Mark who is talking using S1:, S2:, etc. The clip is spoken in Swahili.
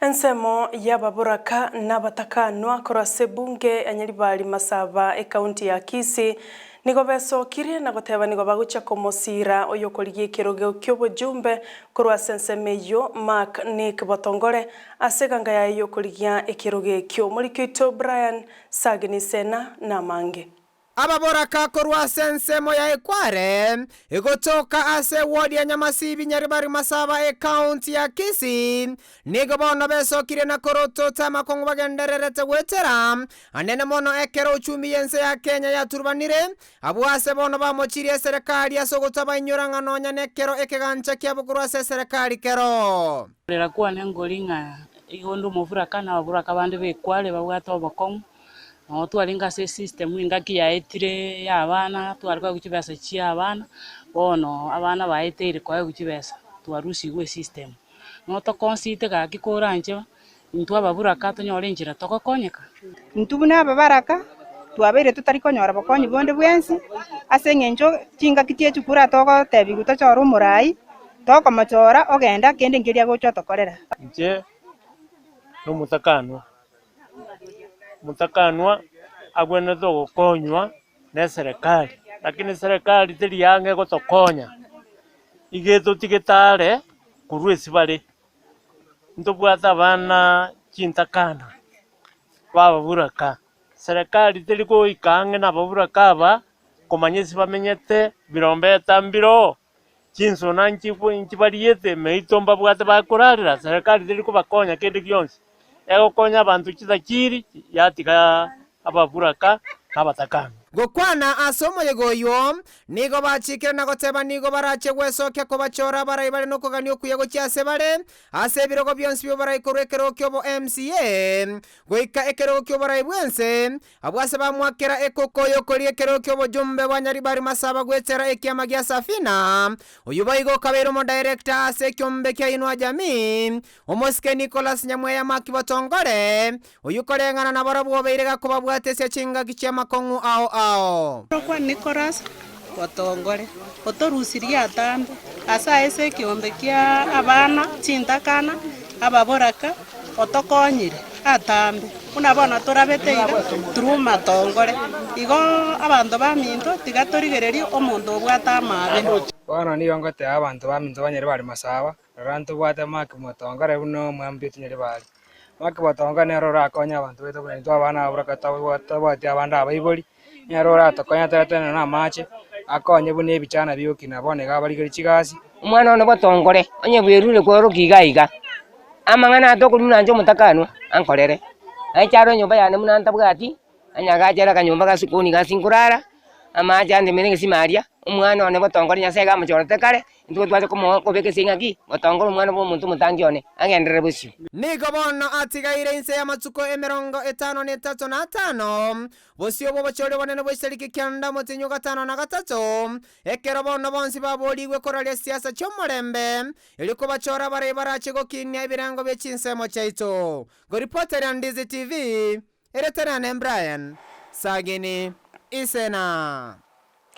S1: Ensemo y'ababuraka n'abatakanwa korase bunge anyaribali Masaba ekaunti ya Kisii nigo besokirie na goteba nigo bagucha komosira oyo korigie ekirogeo ky'obojumbe korwase ensemo eyo Mark Nick Botongore aseganga yayo korigia ekirogeo kyo Morikito Brian Sagini Sena na mange.
S2: Ababoraka korwase ensemo ya Ekware igotoka ase ward ya Nyamasibi Nyaribari Masaba ekaunti ya Kisii nigo bono besokire na koroto tamakongo bagendererete gwetera anene mono ekero uchumi yense ya Kenya yaturbanire abwase bono bamochirie serikali asogotaba inyurangano nyanekero ekegancha kyabo korwase serikali kero
S3: rera kwa nengolinga igondo muvuraka na ababuraka bandi bekware babwata obakongo no twalinga se system ingaki yaetire y'abana twarikwa gukibesa cy'abana bono abana baetere kwa gukibesa twarusi gwe system no to consite ga kikoranje ntwa baburaka tonyore njira tokokonyeka
S4: ntubuna ababaraka twabere tutari konyora bakonyi bonde bwensi ase ngenjo kinga kitie chukura toko tebi gutachora umurai toko machora ogenda kende ngiria gocho tokorera
S5: nje no mutakanwa agwene to konywa na serikali lakini serikali tiri yange gotokonya igeto tigitare kurwesi bare ntobwata bana kintakana baburaka serikali tiri ko ikange na baburaka ba komanyesi bamenyete birombe tambiro kinso nanchi ko intibariete meitomba bwata bakorarira serikali tiri ko bakonya kende kyonse ego konya abantu kizakiri yatika ababuraka n'abatakana
S2: gokwana asomo yegoyo nigo bachikira na goteba nigo barache gwesoke ko bachora barayi bari no kugani okuyego cyase bare ase birogo byonsi byo barayi korekero kyobo MCA goika ekero kyo barayi bwense abwase bamwakera ekokoyo kori ekero kyobo jumbe banyaribari Masaba gwetera ekyama gya Safina oyubayigo kabero mo director ase kyombe kya inwa jamii omoske Nicholas Nyamweya Mark Botongore oyukorengana na barabo beirega ko babwatese chinga gichama kongu ao
S6: Kwa Nicholas Botongore otorusiria atambe asa ese kiombe kia abana chintakana ababoraka otokonyire atambe unabona torabeteira truma tongore igo abantu baminto tigatorigererio omuntu obwata amabe
S7: bana niyo ngote abantu baminto banyere bari Masaba rantu bwate Mark Botongore buno mwambi tunyere bari Mark Botongore nero rakonya abantu beto bwento abana aburaka tabwate abanda abayiboli nyarora tokonya teretene na mache akonye bune ebichana byokina bone gabarigeri chigasi
S8: umwana ono Botongore onye bwerure ko rukigaiga amangana atokuluna njo mutakanwa ankorere aicharo nyumba yane munanta bwati anyaga jera kanyumba gasukuni gasinkurara amaja ande menenge simaria umwana one Botongore nyasega machorete kare ntwe twaje ko beke singaki Botongore umwana bo muntu mutangione angendere busyo
S2: nigo bono atigaire inse ya matsuko emerongo 535 bosyo bo bachore bonene bosheriki kyanda mutinyo 5 ekero bono bonsi baboligwe koralia siasa chomorembe iliko bachora bare barache gokinya ibirango bechinsemo chaito go reporter on Ndizi TV ereterane Brian Sagini Isena.